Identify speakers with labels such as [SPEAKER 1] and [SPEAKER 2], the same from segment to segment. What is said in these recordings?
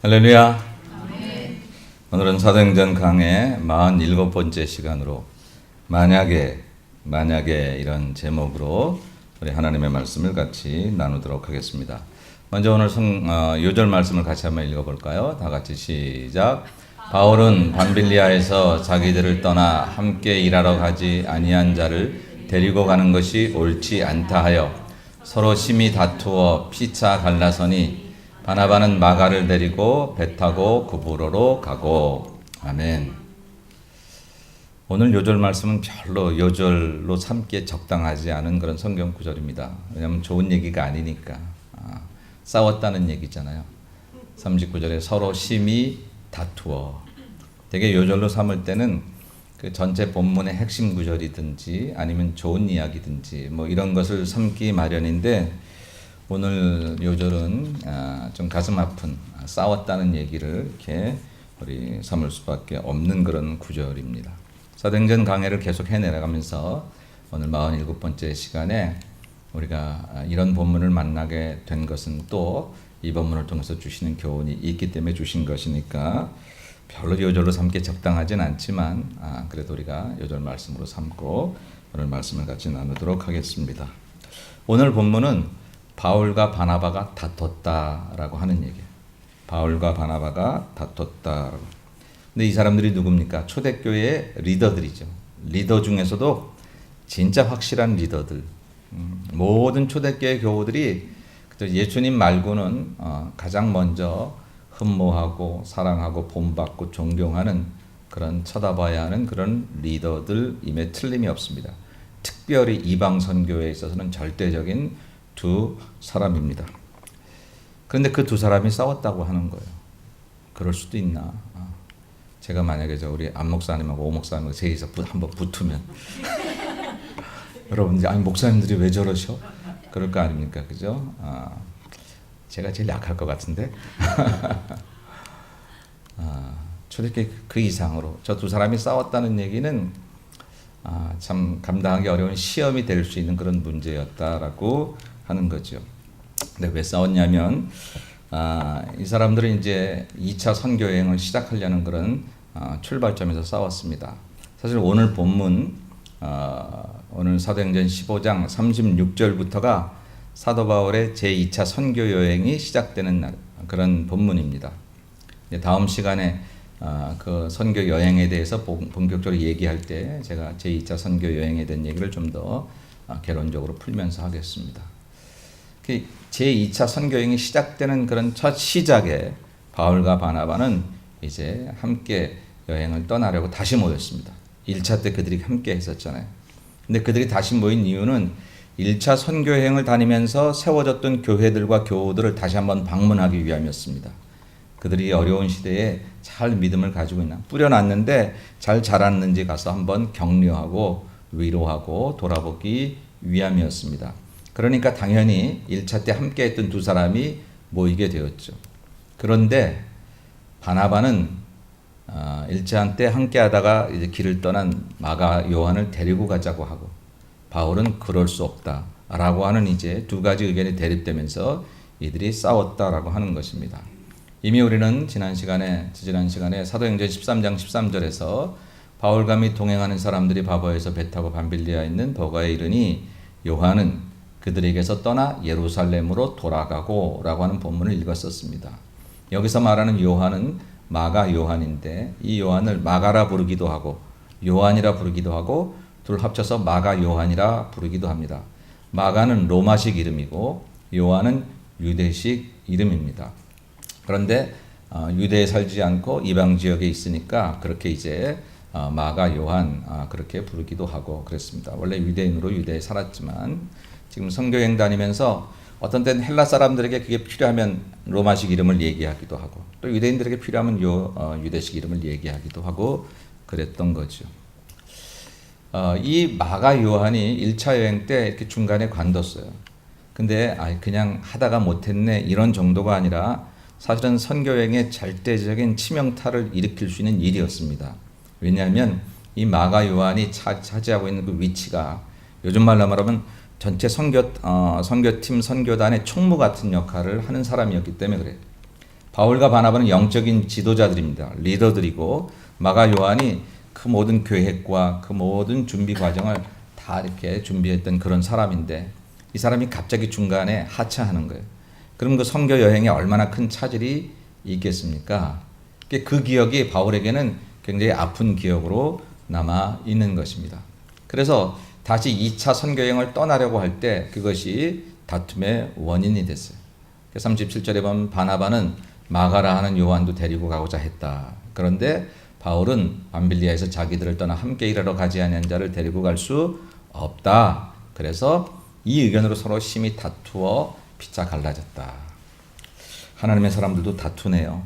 [SPEAKER 1] 할렐루야. 오늘은 사도행전 강의 47번째 시간으로 만약에 이런 제목으로 우리 하나님의 말씀을 같이 나누도록 하겠습니다. 먼저 오늘 요절 말씀을 같이 한번 읽어볼까요? 다 같이 시작. 바울은 밤빌리아에서 자기들을 떠나 함께 일하러 가지 아니한 자를 데리고 가는 것이 옳지 않다 하여 서로 심히 다투어 피차 갈라서니 바나바는 마가를 데리고 배 타고 구브로로 가고. 아멘. 오늘 요절 말씀은 별로 요절로 삼기에 적당하지 않은 그런 성경 구절입니다. 왜냐하면 좋은 얘기가 아니니까. 싸웠다는 얘기잖아요. 39절에 서로 심히 다투어. 되게 요절로 삼을 때는 그 전체 본문의 핵심 구절이든지 아니면 좋은 이야기든지 뭐 이런 것을 삼기 마련인데, 오늘 요절은 좀 가슴 아픈 싸웠다는 얘기를 이렇게 우리 삼을 수밖에 없는 그런 구절입니다. 사도행전 강해를 계속 해내가면서 오늘 47번째 시간에 우리가 이런 본문을 만나게 된 것은 또 이 본문을 통해서 주시는 교훈이 있기 때문에 주신 것이니까 별로 요절로 삼기에 적당하진 않지만 그래도 우리가 요절 말씀으로 삼고 오늘 말씀을 같이 나누도록 하겠습니다. 오늘 본문은 바울과 바나바가 다퉜다라고 하는 얘기예요. 바울과 바나바가 다퉜다. 근데 이 사람들이 누굽니까? 초대교회의 리더들이죠. 리더 중에서도 진짜 확실한 리더들. 모든 초대교회 교우들이 예수님 말고는 가장 먼저 흠모하고 사랑하고 본받고 존경하는 그런 쳐다봐야 하는 그런 리더들임에 틀림이 없습니다. 특별히 이방 선교에 있어서는 절대적인 두 사람입니다. 그런데 그 두 사람이 싸웠다고 하는 거예요. 그럴 수도 있나? 제가 만약에 우리 안 목사님하고 오 목사님하고 셋이서 한번 붙으면 여러분들이 아니 목사님들이 왜 저러셔? 그럴 거 아닙니까? 그죠? 제가 제일 약할 것 같은데. 초대교회 그 이상으로 저 두 사람이 싸웠다는 얘기는 참 감당하기 어려운 시험이 될 수 있는 그런 문제였다라고 하는 거죠. 근데 왜 싸웠냐면 이 사람들은 이제 2차 선교 여행을 시작하려는 그런 출발점에서 싸웠습니다. 사실 오늘 본문 오늘 사도행전 15장 36절부터가 사도 바울의 제2차 선교 여행이 시작되는 그런 본문입니다. 다음 시간에 그 선교 여행에 대해서 본격적으로 얘기할 때 제가 제2차 선교 여행에 대한 얘기를 좀 더 개론적으로 풀면서 하겠습니다. 제2차 선교 여행이 시작되는 그런 첫 시작에 바울과 바나바는 이제 함께 여행을 떠나려고 다시 모였습니다. 1차 때 그들이 함께 했었잖아요. 근데 그들이 다시 모인 이유는 1차 선교 여행을 다니면서 세워졌던 교회들과 교우들을 다시 한번 방문하기 위함이었습니다. 그들이 어려운 시대에 잘 믿음을 가지고 있나, 뿌려놨는데 잘 자랐는지 가서 한번 격려하고 위로하고 돌아보기 위함이었습니다. 그러니까 당연히 1차 때 함께 했던 두 사람이 모이게 되었죠. 그런데 바나바는 1차 때 함께 하다가 이제 길을 떠난 마가 요한을 데리고 가자고 하고, 바울은 그럴 수 없다라고 하는 이제 두 가지 의견이 대립되면서 이들이 싸웠다라고 하는 것입니다. 이미 우리는 지난 시간에 사도행전 13장 13절에서 바울과 및 동행하는 사람들이 바보에서 배 타고 밤빌리아에 있는 버가에 이르니 요한은 그들에게서 떠나 예루살렘으로 돌아가고 라고 하는 본문을 읽었었습니다. 여기서 말하는 요한은 마가 요한인데, 이 요한을 마가라 부르기도 하고 요한이라 부르기도 하고 둘 합쳐서 마가 요한이라 부르기도 합니다. 마가는 로마식 이름이고 요한은 유대식 이름입니다. 그런데 유대에 살지 않고 이방 지역에 있으니까 그렇게 이제 마가 요한 그렇게 부르기도 하고 그랬습니다. 원래 유대인으로 유대에 살았지만 지금 선교여행 다니면서 어떤 때는 헬라 사람들에게 그게 필요하면 로마식 이름을 얘기하기도 하고, 또 유대인들에게 필요하면 유대식 이름을 얘기하기도 하고 그랬던 거죠. 이 마가 요한이 1차 여행 때 이렇게 중간에 관뒀어요. 근데 그냥 하다가 못했네 이런 정도가 아니라 사실은 선교여행의 절대적인 치명타를 일으킬 수 있는 일이었습니다. 왜냐하면 이 마가 요한이 차지하고 있는 그 위치가 요즘 말로 말하면 전체 선교팀 선교단의 총무 같은 역할을 하는 사람이었기 때문에 그래요. 바울과 바나바는 영적인 지도자들입니다. 리더들이고 마가 요한이 그 모든 계획과 그 모든 준비 과정을 다 이렇게 준비했던 그런 사람인데 이 사람이 갑자기 중간에 하차하는 거예요. 그럼 그 선교 여행에 얼마나 큰 차질이 있겠습니까? 그 기억이 바울에게는 굉장히 아픈 기억으로 남아 있는 것입니다. 그래서 다시 2차 선교 여행을 떠나려고 할 때 그것이 다툼의 원인이 됐어요. 37절에 보면 바나바는 마가라 하는 요한도 데리고 가고자 했다. 그런데 바울은 밤빌리아에서 자기들을 떠나 함께 일하러 가지 아니한 자를 데리고 갈 수 없다. 그래서 이 의견으로 서로 심히 다투어 피차 갈라졌다. 하나님의 사람들도 다투네요.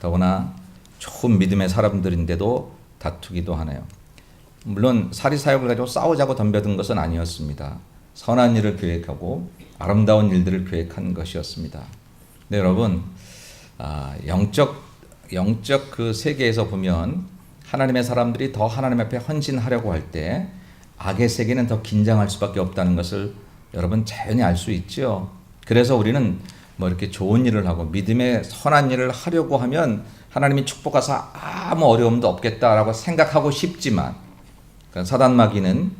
[SPEAKER 1] 더구나 좋은 믿음의 사람들인데도 다투기도 하네요. 물론 사리사욕을 가지고 싸우자고 덤벼든 것은 아니었습니다. 선한 일을 계획하고 아름다운 일들을 계획한 것이었습니다. 네, 여러분, 영적 그 세계에서 보면 하나님의 사람들이 더 하나님 앞에 헌신하려고 할 때 악의 세계는 더 긴장할 수밖에 없다는 것을 여러분 자연히 알 수 있죠. 그래서 우리는 뭐 이렇게 좋은 일을 하고 믿음의 선한 일을 하려고 하면 하나님이 축복하사 아무 어려움도 없겠다라고 생각하고 싶지만 사단 마귀는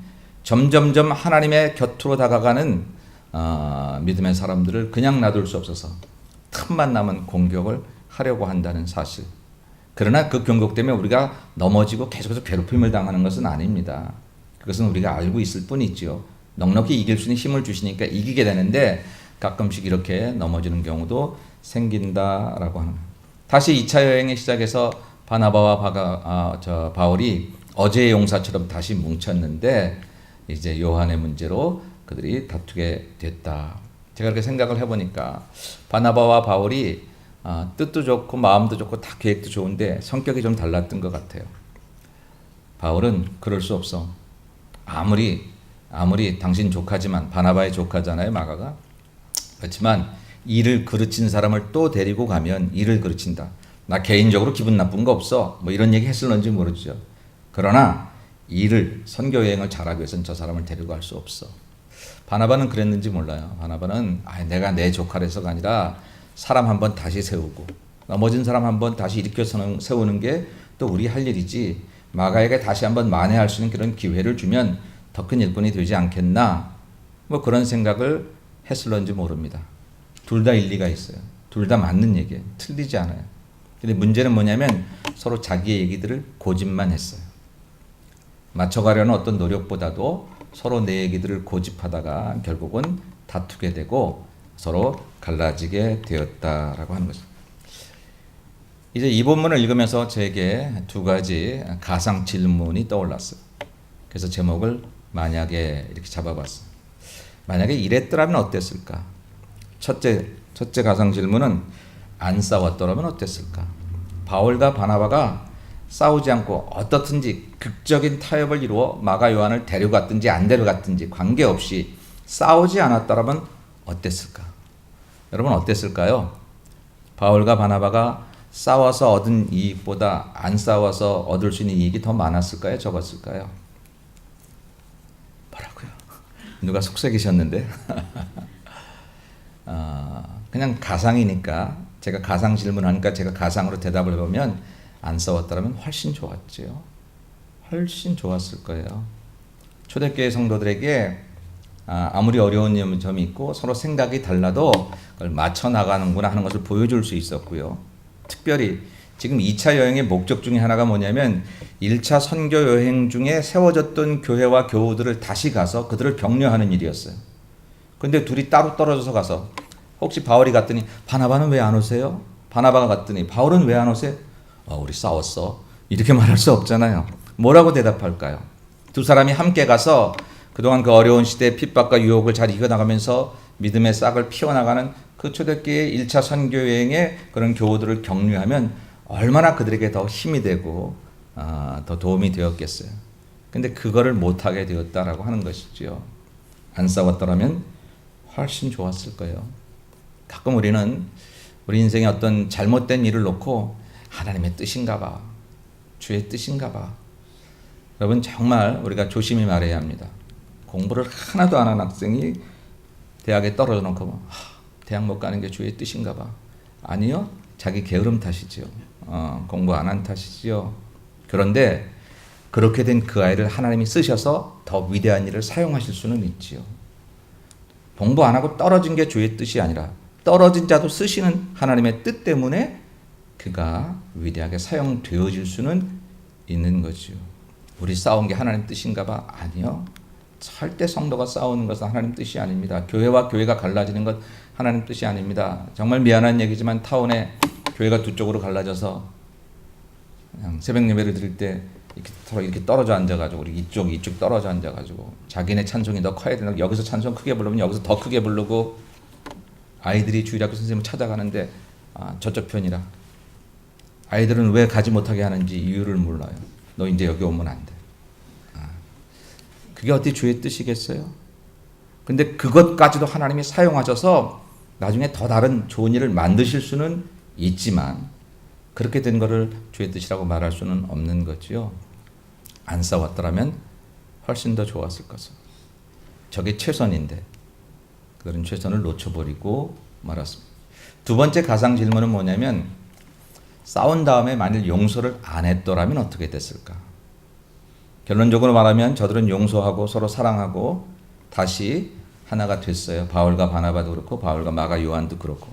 [SPEAKER 1] 점점점 하나님의 곁으로 다가가는 믿음의 사람들을 그냥 놔둘 수 없어서 틈만 남은 공격을 하려고 한다는 사실. 그러나 그 공격 때문에 우리가 넘어지고 계속해서 괴롭힘을 당하는 것은 아닙니다. 그것은 우리가 알고 있을 뿐이지요. 넉넉히 이길 수 있는 힘을 주시니까 이기게 되는데 가끔씩 이렇게 넘어지는 경우도 생긴다라고 하는 거예요. 다시 2차 여행의 시작에서 바나바와 바울이 어제의 용사처럼 다시 뭉쳤는데 이제 요한의 문제로 그들이 다투게 됐다. 제가 그렇게 생각을 해보니까 바나바와 바울이 뜻도 좋고 마음도 좋고 다 계획도 좋은데 성격이 좀 달랐던 것 같아요. 바울은 그럴 수 없어. 아무리 당신 조카지만 바나바의 조카잖아요, 마가가. 그렇지만 일을 그르친 사람을 또 데리고 가면 일을 그르친다. 나 개인적으로 기분 나쁜 거 없어. 뭐 이런 얘기 했을런지 모르죠. 그러나 일을 선교 여행을 잘하기 위해서는 저 사람을 데리고 갈 수 없어. 바나바는 그랬는지 몰라요. 바나바는 내가 내 조카라서가 아니라 사람 한번 다시 세우고 넘어진 사람 한번 다시 일으켜 세우는 게 또 우리 할 일이지. 마가에게 다시 한번 만회할 수 있는 그런 기회를 주면 더 큰 일꾼이 되지 않겠나. 뭐 그런 생각을 했을런지 모릅니다. 둘 다 일리가 있어요. 둘 다 맞는 얘기예요. 틀리지 않아요. 근데 문제는 뭐냐면 서로 자기의 얘기들을 고집만 했어요. 맞춰가려는 어떤 노력보다도 서로 내 얘기들을 고집하다가 결국은 다투게 되고 서로 갈라지게 되었다라고 하는 거죠. 이제 이 본문을 읽으면서 제게 두 가지 가상 질문이 떠올랐어요. 그래서 제목을 만약에 이렇게 잡아봤어요. 만약에 이랬더라면 어땠을까? 첫째 가상 질문은 안 싸웠더라면 어땠을까? 바울과 바나바가 싸우지 않고 어떻든지 극적인 타협을 이루어 마가 요한을 데려갔든지 안 데려갔든지 관계없이 싸우지 않았더라면 어땠을까? 여러분 어땠을까요? 바울과 바나바가 싸워서 얻은 이익보다 안 싸워서 얻을 수 있는 이익이 더 많았을까요? 적었을까요? 뭐라고요? 누가 속삭이셨는데? 그냥 가상이니까 제가 가상 질문하니까 제가 가상으로 대답을 해보면 안 싸웠더라면 훨씬 좋았죠. 훨씬 좋았을 거예요. 초대교회 성도들에게 아무리 어려운 점이 있고 서로 생각이 달라도 그걸 맞춰 나가는구나 하는 것을 보여줄 수 있었고요. 특별히 지금 2차 여행의 목적 중에 하나가 뭐냐면 1차 선교 여행 중에 세워졌던 교회와 교우들을 다시 가서 그들을 격려하는 일이었어요. 근데 둘이 따로 떨어져서 가서 혹시 바울이 갔더니 바나바는 왜 안 오세요? 바나바가 갔더니 바울은 왜 안 오세요? 우리 싸웠어. 이렇게 말할 수 없잖아요. 뭐라고 대답할까요? 두 사람이 함께 가서 그동안 그 어려운 시대의 핍박과 유혹을 잘 이겨나가면서 믿음의 싹을 피워나가는 그 초대교회의 1차 선교 여행의 그런 교우들을 격려하면 얼마나 그들에게 더 힘이 되고 더 도움이 되었겠어요. 근데 그거를 못하게 되었다라고 하는 것이죠. 안 싸웠더라면 훨씬 좋았을 거예요. 가끔 우리는 우리 인생에 어떤 잘못된 일을 놓고 하나님의 뜻인가 봐, 주의 뜻인가 봐. 여러분 정말 우리가 조심히 말해야 합니다. 공부를 하나도 안 한 학생이 대학에 떨어져 놓고 대학 못 가는 게 주의 뜻인가 봐. 아니요. 자기 게으름 탓이지요. 공부 안 한 탓이지요. 그런데 그렇게 된 그 아이를 하나님이 쓰셔서 더 위대한 일을 사용하실 수는 있지요. 공부 안 하고 떨어진 게 주의 뜻이 아니라 떨어진 자도 쓰시는 하나님의 뜻 때문에 그가 위대하게 사용되어질 수는 있는 거지요. 우리 싸운 게 하나님 뜻인가 봐? 아니요. 절대 성도가 싸우는 것은 하나님 뜻이 아닙니다. 교회와 교회가 갈라지는 것 하나님 뜻이 아닙니다. 정말 미안한 얘기지만 타운에 교회가 두 쪽으로 갈라져서 그냥 새벽 예배를 드릴 때 이렇게 서로 이렇게 떨어져 앉아가지고 우리 이쪽 떨어져 앉아가지고 자기네 찬송이 더 커야 된다. 여기서 찬송 크게 부르면 여기서 더 크게 부르고 아이들이 주일학교 선생님을 찾아가는데 저쪽 편이라 아이들은 왜 가지 못하게 하는지 이유를 몰라요. 너 이제 여기 오면 안 돼. 그게 어떻게 주의 뜻이겠어요? 근데 그것까지도 하나님이 사용하셔서 나중에 더 다른 좋은 일을 만드실 수는 있지만 그렇게 된 거를 주의 뜻이라고 말할 수는 없는 거지요. 안 싸웠더라면 훨씬 더 좋았을 것을. 저게 최선인데 그런 최선을 놓쳐버리고 말았습니다. 두 번째 가상 질문은 뭐냐면 싸운 다음에 만일 용서를 안 했더라면 어떻게 됐을까? 결론적으로 말하면 저들은 용서하고 서로 사랑하고 다시 하나가 됐어요. 바울과 바나바도 그렇고 바울과 마가 요한도 그렇고.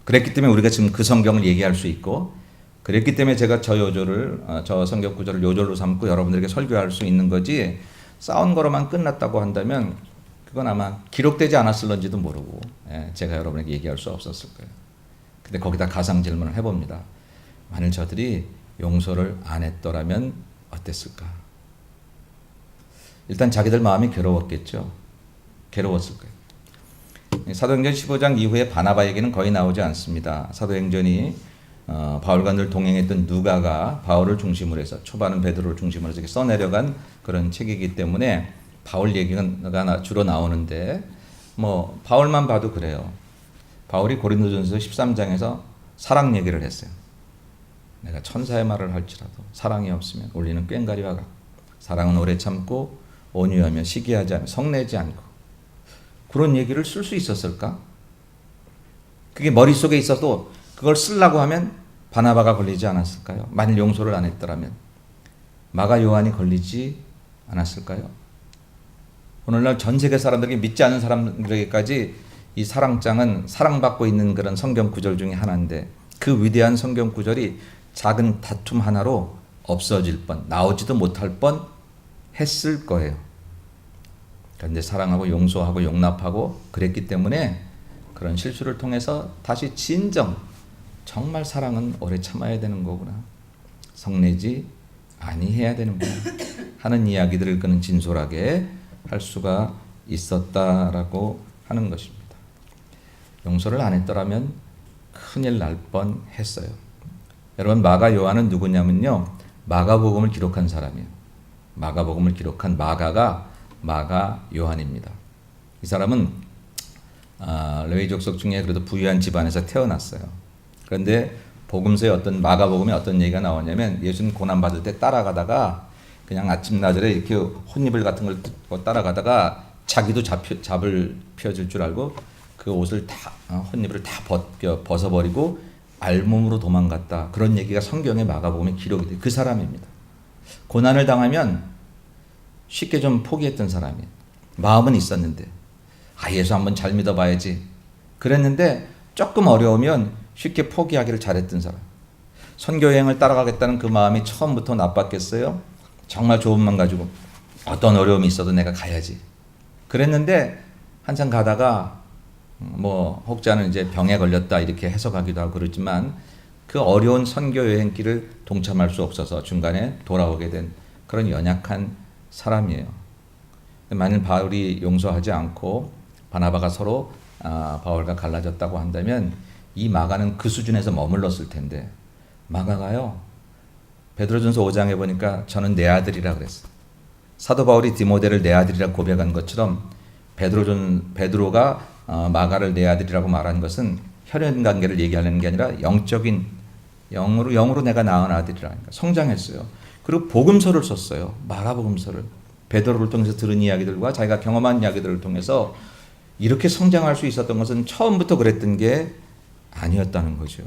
[SPEAKER 1] 그랬기 때문에 우리가 지금 그 성경을 얘기할 수 있고 그랬기 때문에 제가 저 성경 구절을 요절로 삼고 여러분들에게 설교할 수 있는 거지 싸운 거로만 끝났다고 한다면 그건 아마 기록되지 않았을런지도 모르고 제가 여러분에게 얘기할 수 없었을 거예요. 근데 거기다 가상 질문을 해봅니다. 만일 저들이 용서를 안 했더라면 어땠을까? 일단 자기들 마음이 괴로웠겠죠. 괴로웠을 거예요. 사도행전 15장 이후에 바나바 얘기는 거의 나오지 않습니다. 사도행전이 바울과 늘 동행했던 누가가 바울을 중심으로 해서 초반은 베드로를 중심으로 해서 써내려간 그런 책이기 때문에 바울 얘기가 주로 나오는데 뭐 바울만 봐도 그래요. 바울이 고린도전서 13장에서 사랑 얘기를 했어요. 내가 천사의 말을 할지라도 사랑이 없으면 우리는 꽹과리와 같고 사랑은 오래 참고 온유하며 시기하지 않고 성내지 않고 그런 얘기를 쓸 수 있었을까? 그게 머릿속에 있어도 그걸 쓰려고 하면 바나바가 걸리지 않았을까요? 만일 용서를 안 했더라면 마가 요한이 걸리지 않았을까요? 오늘날 전 세계 사람들에게 믿지 않는 사람들에게까지 이 사랑장은 사랑받고 있는 그런 성경 구절 중에 하나인데 그 위대한 성경 구절이 작은 다툼 하나로 없어질 뻔, 나오지도 못할 뻔 했을 거예요. 그런데 사랑하고 용서하고 용납하고 그랬기 때문에 그런 실수를 통해서 다시 진정 정말 사랑은 오래 참아야 되는 거구나. 성내지 아니해야 되는구나 하는 이야기들을 그는 진솔하게 할 수가 있었다라고 하는 것입니다. 용서를 안 했더라면 큰일 날 뻔했어요. 여러분 마가 요한은 누구냐면요. 마가복음을 기록한 사람이에요. 마가복음을 기록한 마가가 마가 요한입니다. 이 사람은 레위 족속 중에 그래도 부유한 집안에서 태어났어요. 그런데 복음서에 마가복음에 어떤 얘기가 나오냐면 예수님 고난 받을 때 따라가다가 그냥 아침나절에 이렇게 혼이불 같은 걸 뜯고 따라가다가 자기도 잡을 펴질 줄 알고 그 옷을 다 혼이불을 다 벗어버리고 알몸으로 도망갔다. 그런 얘기가 성경의 마가복음에 기록이 돼요. 그 사람입니다. 고난을 당하면 쉽게 좀 포기했던 사람이에요. 마음은 있었는데 예수 한번 잘 믿어봐야지 그랬는데 조금 어려우면 쉽게 포기하기를 잘했던 사람. 선교여행을 따라가겠다는 그 마음이 처음부터 나빴겠어요? 정말 좋은 마음 가지고 어떤 어려움이 있어도 내가 가야지 그랬는데 한참 가다가 뭐 혹자는 이제 병에 걸렸다 이렇게 해석하기도 하고 그러지만 그 어려운 선교 여행길을 동참할 수 없어서 중간에 돌아오게 된 그런 연약한 사람이에요. 만일 바울이 용서하지 않고 바나바가 서로 바울과 갈라졌다고 한다면 이 마가는 그 수준에서 머물렀을 텐데 마가가요. 베드로전서 5장에 보니까 저는 내 아들이라 그랬어요. 사도 바울이 디모데를 내 아들이라 고백한 것처럼 베드로가 마가를 내 아들이라고 말한 것은 혈연 관계를 얘기하는 게 아니라 영적인 영으로 내가 낳은 아들이라니까 성장했어요. 그리고 복음서를 썼어요. 마가복음서를 베드로를 통해서 들은 이야기들과 자기가 경험한 이야기들을 통해서 이렇게 성장할 수 있었던 것은 처음부터 그랬던 게 아니었다는 거죠.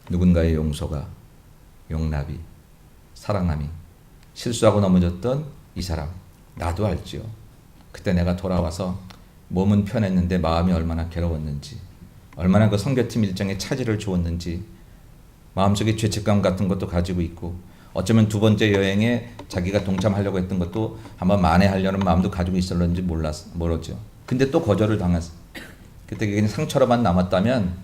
[SPEAKER 1] 누군가의 용서가, 용납이, 사랑함이, 실수하고 넘어졌던 이 사람, 나도 알지요. 그때 내가 돌아와서 몸은 편했는데 마음이 얼마나 괴로웠는지, 얼마나 그 선교팀 일정에 차질을 주었는지, 마음속에 죄책감 같은 것도 가지고 있고, 어쩌면 두 번째 여행에 자기가 동참하려고 했던 것도 한번 만회하려는 마음도 가지고 있었는지 모르죠. 근데 또 거절을 당했어. 그때 그게 상처로만 남았다면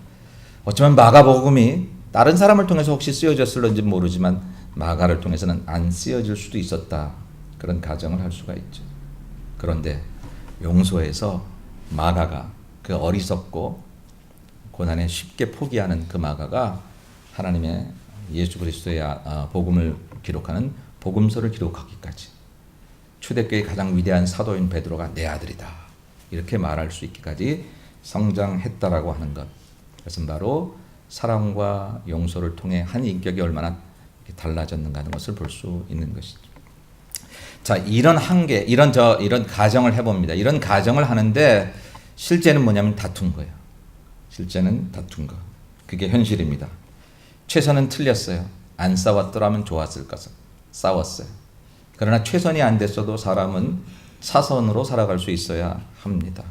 [SPEAKER 1] 어쩌면 마가복음이 다른 사람을 통해서 혹시 쓰여졌을런지 모르지만 마가를 통해서는 안 쓰여질 수도 있었다. 그런 가정을 할 수가 있죠. 그런데 용서에서 마가가 그 어리석고 고난에 쉽게 포기하는 그 마가가 하나님의 예수 그리스도의 복음을 기록하는 복음서를 기록하기까지 초대교회의 가장 위대한 사도인 베드로가 내 아들이다 이렇게 말할 수 있기까지 성장했다라고 하는 것, 그것은 바로 사랑과 용서를 통해 한 인격이 얼마나 달라졌는가 하는 것을 볼 수 있는 것이죠. 자, 이런 한계, 이런 가정을 해봅니다. 이런 가정을 하는데 실제는 뭐냐면 다툰 거예요. 실제는 다툰 거. 그게 현실입니다. 최선은 틀렸어요. 안 싸웠더라면 좋았을 것을. 싸웠어요. 그러나 최선이 안 됐어도 사람은 차선으로 살아갈 수 있어야 합니다.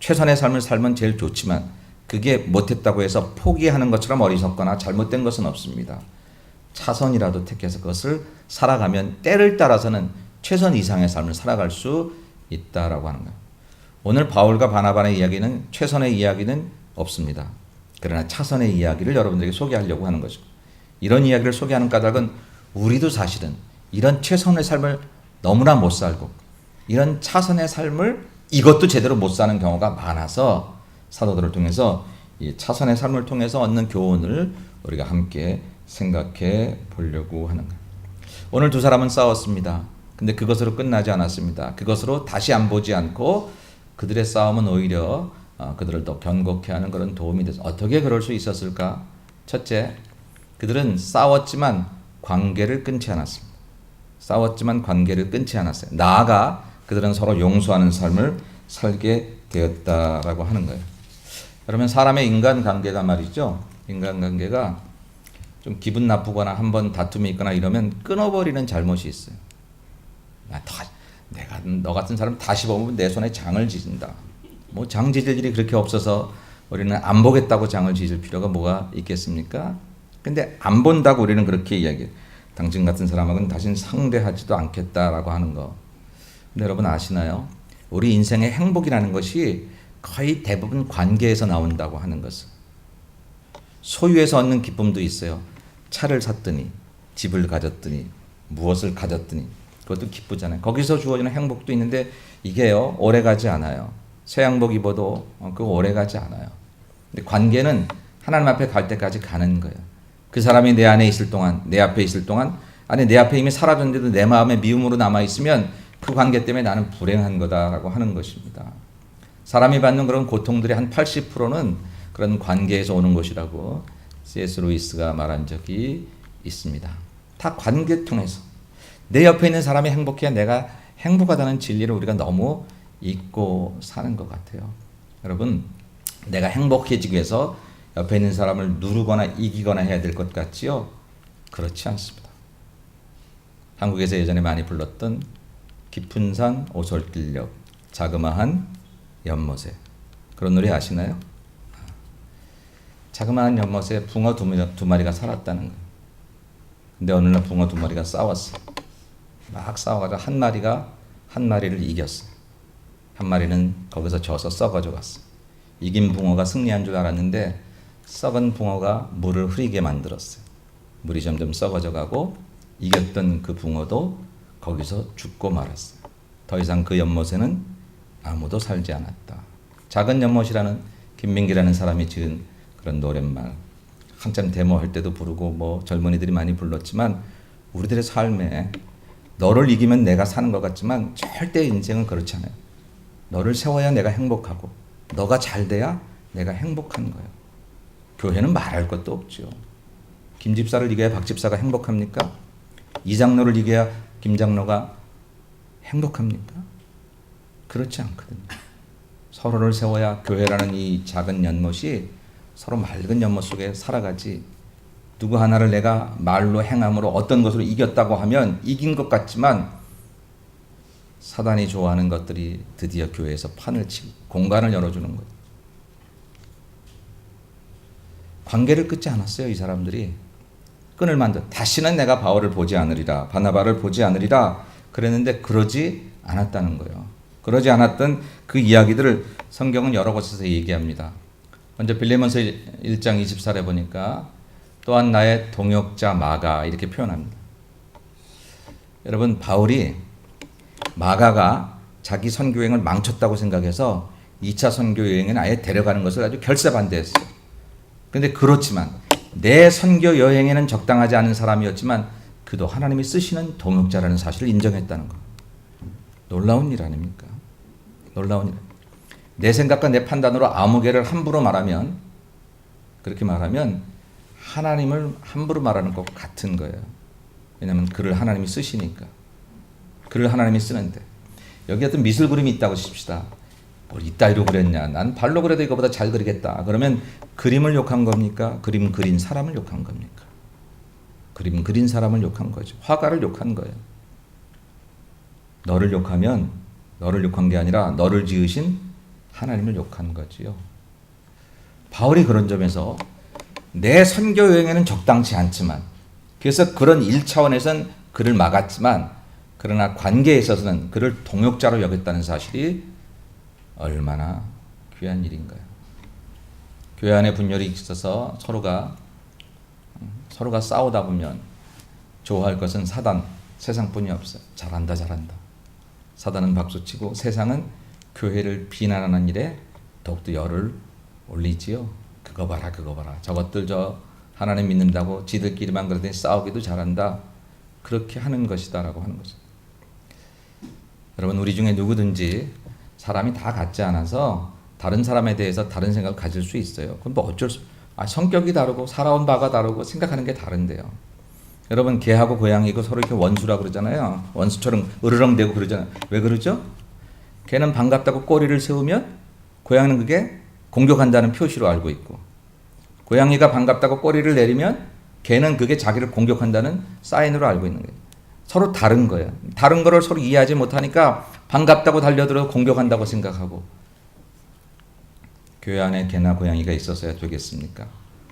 [SPEAKER 1] 최선의 삶을 살면 제일 좋지만 그게 못했다고 해서 포기하는 것처럼 어리석거나 잘못된 것은 없습니다. 차선이라도 택해서 그것을 살아가면 때를 따라서는 최선 이상의 삶을 살아갈 수 있다라고 하는 거예요. 오늘 바울과 바나바의 이야기는 최선의 이야기는 없습니다. 그러나 차선의 이야기를 여러분들에게 소개하려고 하는 거죠. 이런 이야기를 소개하는 까닭은 우리도 사실은 이런 최선의 삶을 너무나 못 살고 이런 차선의 삶을 이것도 제대로 못 사는 경우가 많아서 사도들을 통해서 이 차선의 삶을 통해서 얻는 교훈을 우리가 함께 생각해 보려고 하는 거예요. 오늘 두 사람은 싸웠습니다. 근데 그것으로 끝나지 않았습니다. 그것으로 다시 안 보지 않고 그들의 싸움은 오히려 그들을 더 견고케 하는 그런 도움이 돼서 어떻게 그럴 수 있었을까? 첫째, 그들은 싸웠지만 관계를 끊지 않았습니다. 싸웠지만 관계를 끊지 않았어요. 나아가 그들은 서로 용서하는 삶을 살게 되었다라고 하는 거예요. 그러면 사람의 인간관계가 말이죠. 인간관계가 좀 기분 나쁘거나 한번 다툼이 있거나 이러면 끊어버리는 잘못이 있어요. 내가 너 같은 사람 다시 보면 내 손에 장을 지진다. 뭐 장 지질 일이 그렇게 없어서 우리는 안 보겠다고 장을 지질 필요가 뭐가 있겠습니까? 근데 안 본다고 우리는 그렇게 이야기해요. 당신 같은 사람하고는 다신 상대하지도 않겠다라고 하는 거. 근데 여러분 아시나요? 우리 인생의 행복이라는 것이 거의 대부분 관계에서 나온다고 하는 것은. 소유에서 얻는 기쁨도 있어요. 차를 샀더니, 집을 가졌더니, 무엇을 가졌더니 그것도 기쁘잖아요. 거기서 주어지는 행복도 있는데 이게요 오래가지 않아요. 새 양복 입어도 그거 오래가지 않아요. 근데 관계는 하나님 앞에 갈 때까지 가는 거예요. 그 사람이 내 안에 있을 동안, 내 앞에 있을 동안, 아니 내 앞에 이미 사라졌는데도 내 마음에 미움으로 남아있으면 그 관계 때문에 나는 불행한 거다라고 하는 것입니다. 사람이 받는 그런 고통들의 한 80%는 그런 관계에서 오는 것이라고 C.S. 루이스가 말한 적이 있습니다. 다 관계 통해서. 내 옆에 있는 사람이 행복해야 내가 행복하다는 진리를 우리가 너무 잊고 사는 것 같아요. 여러분, 내가 행복해지기 위해서 옆에 있는 사람을 누르거나 이기거나 해야 될 것 같지요? 그렇지 않습니다. 한국에서 예전에 많이 불렀던 깊은 산 오솔길역 자그마한 연못에, 그런 노래 아시나요? 자그마한 연못에 붕어 두 마리가 살았다는 거예요. 근데 어느 날 붕어 두 마리가 싸웠어요. 막 싸워가지고 한 마리가 한 마리를 이겼어요. 한 마리는 거기서 져서 썩어져 갔어요. 이긴 붕어가 승리한 줄 알았는데 썩은 붕어가 물을 흐리게 만들었어요. 물이 점점 썩어져 가고 이겼던 그 붕어도 거기서 죽고 말았어요. 더 이상 그 연못에는 아무도 살지 않았다. 작은 연못이라는 김민기라는 사람이 지은 그런 노랫말, 한참 데모할 때도 부르고 뭐 젊은이들이 많이 불렀지만 우리들의 삶에 너를 이기면 내가 사는 것 같지만 절대 인생은 그렇지 않아요. 너를 세워야 내가 행복하고 너가 잘 돼야 내가 행복한 거예요. 교회는 말할 것도 없죠. 김 집사를 이겨야 박 집사가 행복합니까? 이 장로를 이겨야 김 장로가 행복합니까? 그렇지 않거든요. 서로를 세워야 교회라는 이 작은 연못이 서로 맑은 연못 속에 살아가지, 누구 하나를 내가 말로 행함으로 어떤 것으로 이겼다고 하면 이긴 것 같지만 사단이 좋아하는 것들이 드디어 교회에서 판을 치고 공간을 열어주는 거예요. 관계를 끊지 않았어요. 이 사람들이 끊을 만든, 다시는 내가 바울을 보지 않으리라, 바나바를 보지 않으리라 그랬는데 그러지 않았다는 거예요. 그러지 않았던 그 이야기들을 성경은 여러 곳에서 얘기합니다. 먼저 빌레몬서 1장 24절에 보니까 또한 나의 동역자 마가 이렇게 표현합니다. 여러분, 바울이 마가가 자기 선교 여행을 망쳤다고 생각해서 2차 선교 여행에는 아예 데려가는 것을 아주 결사반대했어요. 그런데 그렇지만 내 선교 여행에는 적당하지 않은 사람이었지만 그도 하나님이 쓰시는 동역자라는 사실을 인정했다는 것. 놀라운 일 아닙니까? 놀라운 일. 내 생각과 내 판단으로 아무개를 함부로 말하면, 그렇게 말하면 하나님을 함부로 말하는 것 같은 거예요. 왜냐하면 그를 하나님이 쓰시니까. 그를 하나님이 쓰는데, 여기 어떤 미술 그림이 있다고 칩시다. 뭘 이따위로 그렸냐, 난 발로 그려도 이거보다 잘 그리겠다. 그러면 그림을 욕한 겁니까? 그림 그린 사람을 욕한 겁니까? 그림 그린 사람을 욕한 거죠. 화가를 욕한 거예요. 너를 욕하면 너를 욕한 게 아니라 너를 지으신 하나님을 욕한 거지요. 바울이 그런 점에서 내 선교 여행에는 적당치 않지만, 그래서 그런 1차원에서는 그를 막았지만, 그러나 관계에 있어서는 그를 동역자로 여겼다는 사실이 얼마나 귀한 일인가요? 교회 안에 분열이 있어서 서로가 싸우다 보면 좋아할 것은 사단, 세상뿐이 없어요. 잘한다. 사단은 박수치고 세상은 교회를 비난하는 일에 더욱더 열을 올리지요. 그거 봐라. 저것들 하나님 믿는다고 지들끼리만 그러더니 싸우기도 잘한다. 그렇게 하는 것이다라고 하는 거죠. 여러분, 우리 중에 누구든지 사람이 다 같지 않아서 다른 사람에 대해서 다른 생각을 가질 수 있어요. 그건 뭐 어쩔 수, 성격이 다르고 살아온 바가 다르고 생각하는 게 다른데요. 여러분, 개하고 고양이고 서로 이렇게 원수라 그러잖아요. 원수처럼 으르렁대고 그러잖아요. 왜 그러죠? 개는 반갑다고 꼬리를 세우면 고양이는 그게 공격한다는 표시로 알고 있고, 고양이가 반갑다고 꼬리를 내리면 개는 그게 자기를 공격한다는 사인으로 알고 있는 거예요. 서로 다른 거예요. 다른 거를 서로 이해하지 못하니까 반갑다고 달려들어 공격한다고 생각하고, 교회 안에 개나 고양이가 있었어야 되겠습니까?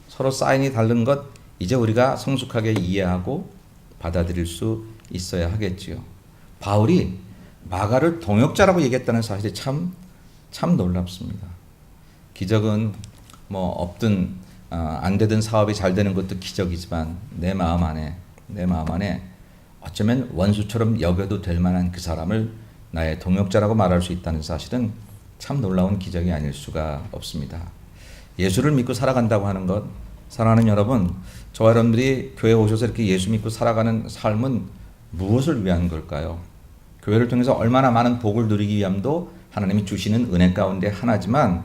[SPEAKER 1] 서로 사인이 다른 것, 이제 우리가 성숙하게 이해하고 받아들일 수 있어야 하겠지요. 바울이 마가를 동역자라고 얘기했다는 사실이 참 놀랍습니다. 기적은 뭐 없든 안 되든 사업이 잘 되는 것도 기적이지만 내 마음 안에 어쩌면 원수처럼 여겨도 될 만한 그 사람을 나의 동역자라고 말할 수 있다는 사실은 참 놀라운 기적이 아닐 수가 없습니다. 예수를 믿고 살아간다고 하는 것, 사랑하는 여러분, 저와 여러분들이 교회에 오셔서 이렇게 예수 믿고 살아가는 삶은 무엇을 위한 걸까요? 교회를 통해서 얼마나 많은 복을 누리기 위함도 하나님이 주시는 은혜 가운데 하나지만,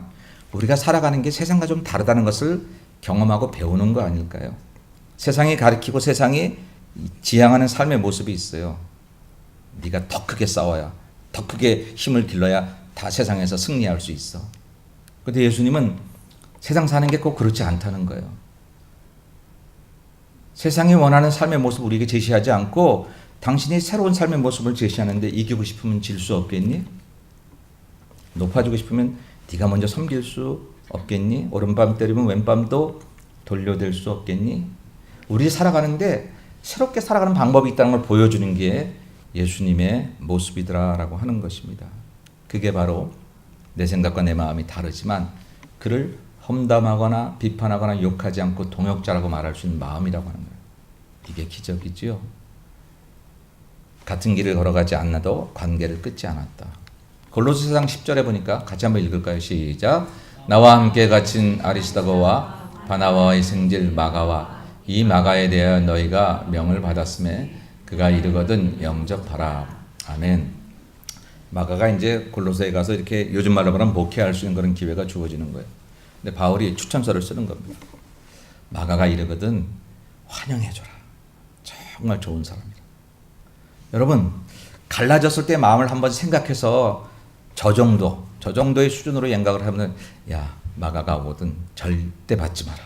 [SPEAKER 1] 우리가 살아가는 게 세상과 좀 다르다는 것을 경험하고 배우는 거 아닐까요? 세상이 가르치고 세상이 지향하는 삶의 모습이 있어요. 네가 더 크게 싸워야, 더 크게 힘을 길러야 다 세상에서 승리할 수 있어. 그런데 예수님은 세상 사는 게 꼭 그렇지 않다는 거예요. 세상이 원하는 삶의 모습을 우리에게 제시하지 않고 당신이 새로운 삶의 모습을 제시하는데, 이기고 싶으면 질 수 없겠니? 높아지고 싶으면 네가 먼저 섬길 수 없겠니? 오른밤 때리면 왼밤도 돌려댈 수 없겠니? 우리 살아가는데 새롭게 살아가는 방법이 있다는 걸 보여주는 게 예수님의 모습이더라라고 하는 것입니다. 그게 바로 내 생각과 내 마음이 다르지만 그를 험담하거나 비판하거나 욕하지 않고 동역자라고 말할 수 있는 마음이라고 하는 거예요. 이게 기적이지요. 같은 길을 걸어가지 않아도 관계를 끊지 않았다. 골로새 4장 10절에 보니까 같이 한번 읽을까요? 시작. 나와 함께 갇힌 아리스다고와 바나바와의 생질 마가와 이 마가에 대하여 너희가 명을 받았음에 그가 이르거든 영접하라. 아멘. 마가가 이제 골로새에 가서 이렇게 요즘 말로 말하면 목회할 수 있는 그런 기회가 주어지는 거예요. 근데 바울이 추천서를 쓰는 겁니다. 마가가 이르거든 환영해줘라. 정말 좋은 사람이다. 여러분, 갈라졌을 때 마음을 한번 생각해서 저 정도 저 정도의 수준으로 생각을 하면 야 마가가 오거든 절대 받지 마라.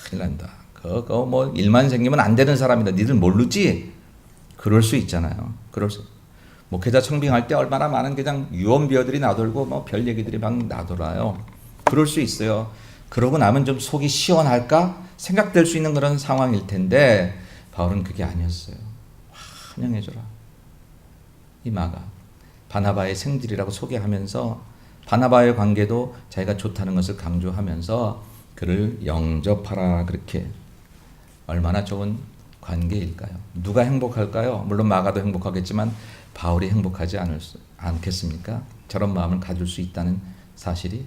[SPEAKER 1] 큰일 난다. 그거 뭐 일만 생기면 안 되는 사람이다. 니들 모르지? 그럴 수 있잖아요. 그럴 수. 목회자 청빙할 때 얼마나 많은 그냥 유언비어들이 나돌고 뭐 별 얘기들이 막 나돌아요. 그럴 수 있어요. 그러고 나면 좀 속이 시원할까 생각될 수 있는 그런 상황일 텐데 바울은 그게 아니었어요. 환영해줘라. 이 마가 바나바의 생질이라고 소개하면서 바나바의 관계도 자기가 좋다는 것을 강조하면서 그를 영접하라 그렇게. 얼마나 좋은 관계일까요? 누가 행복할까요? 물론 마가도 행복하겠지만 바울이 행복하지 않겠습니까? 저런 마음을 가질 수 있다는 사실이.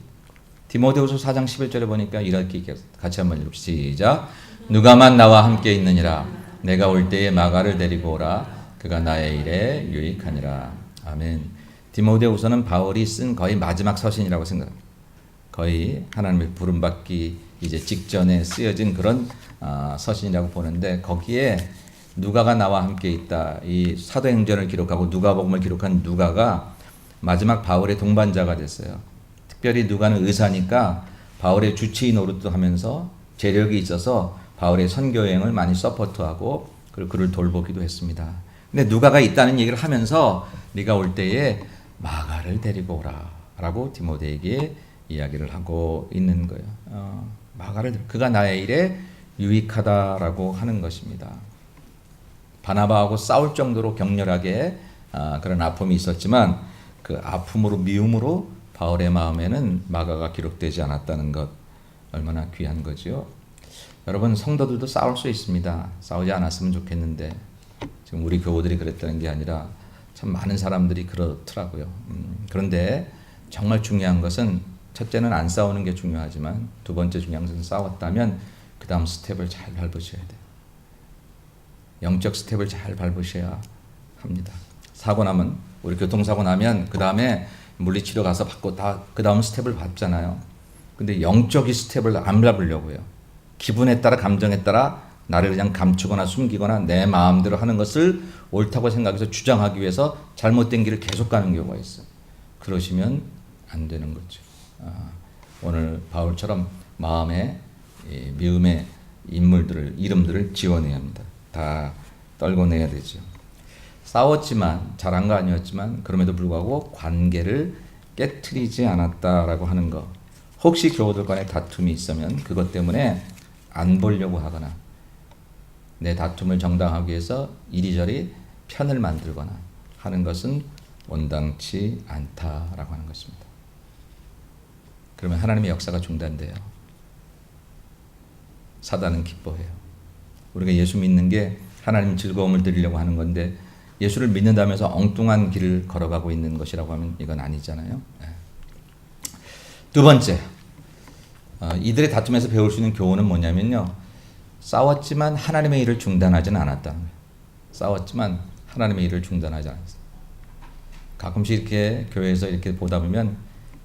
[SPEAKER 1] 디모데후서 4장 11절에 보니까 이렇게 같이 한번 읽읍시다. 시작. 누가만 나와 함께 있느니라. 내가 올 때에 마가를 데리고 오라. 그가 나의 일에 유익하니라. 아멘. 디모데후서는 바울이 쓴 거의 마지막 서신이라고 생각합니다. 거의 하나님의 부름받기 이제 직전에 쓰여진 그런 서신이라고 보는데 거기에 누가가 나와 함께 있다. 이 사도행전을 기록하고 누가복음을 기록한 누가가 마지막 바울의 동반자가 됐어요. 특별히 누가는 의사니까 바울의 주치의 노릇도 하면서 재력이 있어서 바울의 선교 여행을 많이 서포트하고 그리고 그를 돌보기도 했습니다. 근데 누가가 있다는 얘기를 하면서 네가 올 때에 마가를 데리고 오라 라고 디모데에게 이야기를 하고 있는 거예요. 마가를 그가 나의 일에 유익하다라고 하는 것입니다. 바나바하고 싸울 정도로 격렬하게 그런 아픔이 있었지만 그 아픔으로 미움으로 바울의 마음에는 마가가 기록되지 않았다는 것 얼마나 귀한 거지요. 여러분 성도들도 싸울 수 있습니다. 싸우지 않았으면 좋겠는데 지금 우리 교우들이 그랬다는 게 아니라 참 많은 사람들이 그렇더라고요. 그런데 정말 중요한 것은 첫째는 안 싸우는 게 중요하지만 두 번째 중요한 것은 싸웠다면 그 다음 스텝을 잘 밟으셔야 돼요. 영적 스텝을 잘 밟으셔야 합니다. 사고 나면 우리 교통사고 나면 그 다음에 물리치료 가서 받고 다 그 다음 스텝을 밟잖아요. 근데 영적인 스텝을 안 밟으려고 해요. 기분에 따라 감정에 따라 나를 그냥 감추거나 숨기거나 내 마음대로 하는 것을 옳다고 생각해서 주장하기 위해서 잘못된 길을 계속 가는 경우가 있어요. 그러시면 안 되는 거죠. 오늘 바울처럼 마음의 미움의 이름들을 지워내야 합니다. 다 떨궈내야 되죠. 싸웠지만 잘한 거 아니었지만 그럼에도 불구하고 관계를 깨트리지 않았다라고 하는 거. 혹시 교우들 간에 다툼이 있으면 그것 때문에 안 보려고 하거나 내 다툼을 정당하기 위해서 이리저리 편을 만들거나 하는 것은 온당치 않다라고 하는 것입니다. 그러면 하나님의 역사가 중단돼요. 사단은 기뻐해요. 우리가 예수 믿는 게 하나님 즐거움을 드리려고 하는 건데 예수를 믿는다면서 엉뚱한 길을 걸어가고 있는 것이라고 하면 이건 아니잖아요. 두 번째, 이들의 다툼에서 배울 수 있는 교훈은 뭐냐면요. 싸웠지만 하나님의 일을 중단하지는 않았다는 거예요. 싸웠지만 하나님의 일을 중단하지 않았어요. 가끔씩 이렇게 교회에서 이렇게 보다 보면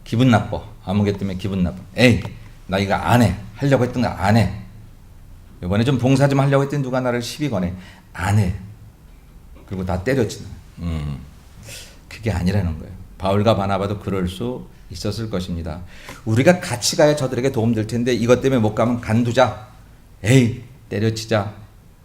[SPEAKER 1] 기분 나빠. 아무 개 때문에 기분 나빠. 에이, 나 이거 안 해. 하려고 했던 거 안 해. 이번에 좀 봉사 좀 하려고 했더니 누가 나를 시비 거네. 안 해. 그리고 다 때렸지. 그게 아니라는 거예요. 바울과 바나바도 그럴 수 있었을 것입니다. 우리가 같이 가야 저들에게 도움될 텐데 이것 때문에 못 가면 간두자. 에이, 때려치자.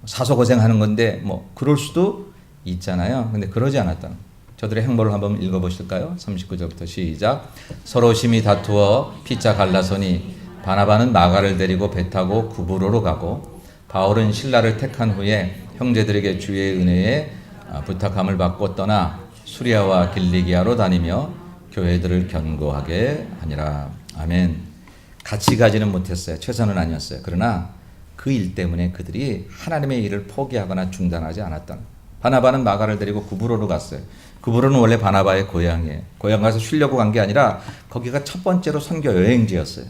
[SPEAKER 1] 사소고생하는 건데 뭐 그럴 수도 있잖아요. 근데 그러지 않았다는 거예요. 저들의 행보를 한번 읽어보실까요? 39절부터 시작. 서로 심히 다투어 피차 갈라서니 바나바는 마가를 데리고 배 타고 구브로로 가고 바울은 실라를 택한 후에 형제들에게 주의 은혜에 부탁함을 받고 떠나 수리아와 길리기아로 다니며 교회들을 견고하게 하니라. 아멘. 같이 가지는 못했어요. 최선은 아니었어요. 그러나 그 일 때문에 그들이 하나님의 일을 포기하거나 중단하지 않았다. 바나바는 마가를 데리고 구브로로 갔어요. 구브로는 원래 바나바의 고향이에요. 고향 가서 쉬려고 간 게 아니라 거기가 첫 번째로 선교 여행지였어요.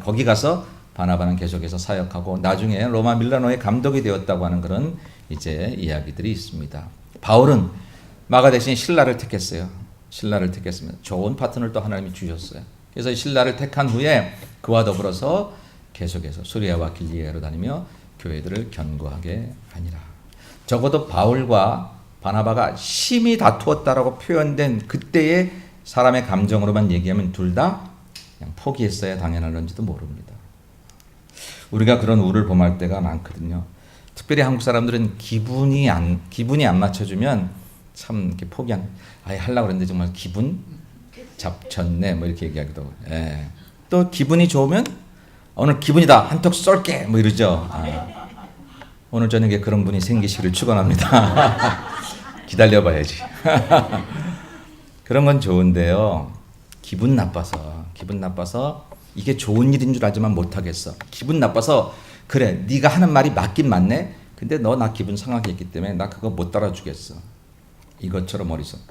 [SPEAKER 1] 거기 가서 바나바는 계속해서 사역하고 나중에 로마 밀라노의 감독이 되었다고 하는 그런 이제 이야기들이 있습니다. 바울은 마가 대신 실라를 택했어요. 신라를 택했습니다. 좋은 파트너를 또 하나님이 주셨어요. 그래서 신라를 택한 후에 그와 더불어서 계속해서 수리아와 길리기아로 다니며 교회들을 견고하게 하니라. 적어도 바울과 바나바가 심히 다투었다라고 표현된 그때의 사람의 감정으로만 얘기하면 둘 다 그냥 포기했어야 당연할런지도 모릅니다. 우리가 그런 우를 범할 때가 많거든요. 특별히 한국 사람들은 기분이 안 맞춰주면 참 이렇게 아예 하려고 그랬는데 정말 기분 잡쳤네 뭐 이렇게 얘기하기도 하고. 예. 또 기분이 좋으면 오늘 기분이다 한턱 쏠게 뭐 이러죠. 오늘 저녁에 그런 분이 생기시기를 축원합니다. 기다려봐야지. 그런 건 좋은데요. 기분 나빠서 이게 좋은 일인 줄 알지만 못하겠어. 기분 나빠서 그래 네가 하는 말이 맞긴 맞네. 근데 너 나 기분 상하게 했기 때문에 나 그거 못 따라주겠어. 이것처럼 어리석.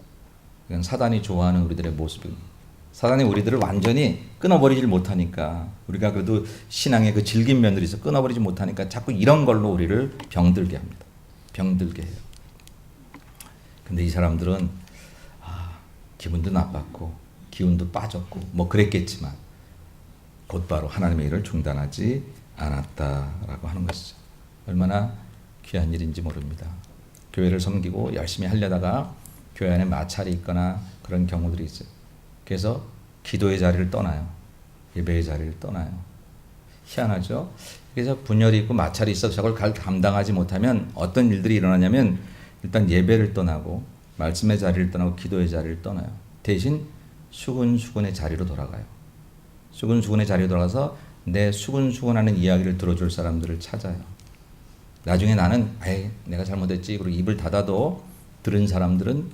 [SPEAKER 1] 이건 사단이 좋아하는 우리들의 모습입니다. 사단이 우리들을 완전히 끊어버리질 못하니까 우리가 그래도 신앙의 그 질긴 면들이 있어 끊어버리지 못하니까 자꾸 이런 걸로 우리를 병들게 합니다. 병들게 해요. 근데 이 사람들은 기분도 나빴고 기운도 빠졌고 뭐 그랬겠지만 곧바로 하나님의 일을 중단하지 않았다라고 하는 것이죠. 얼마나 귀한 일인지 모릅니다. 교회를 섬기고 열심히 하려다가 교회 안에 마찰이 있거나 그런 경우들이 있어요. 그래서 기도의 자리를 떠나요. 예배의 자리를 떠나요. 희한하죠? 그래서 분열이 있고 마찰이 있어서 저걸 감당하지 못하면 어떤 일들이 일어나냐면 일단 예배를 떠나고 말씀의 자리를 떠나고 기도의 자리를 떠나요. 대신 수근수근의 자리로 돌아가요. 수근수근의 자리로 돌아가서 내 수근수근하는 이야기를 들어줄 사람들을 찾아요. 나중에 나는 내가 잘못했지 그리고 입을 닫아도 들은 사람들은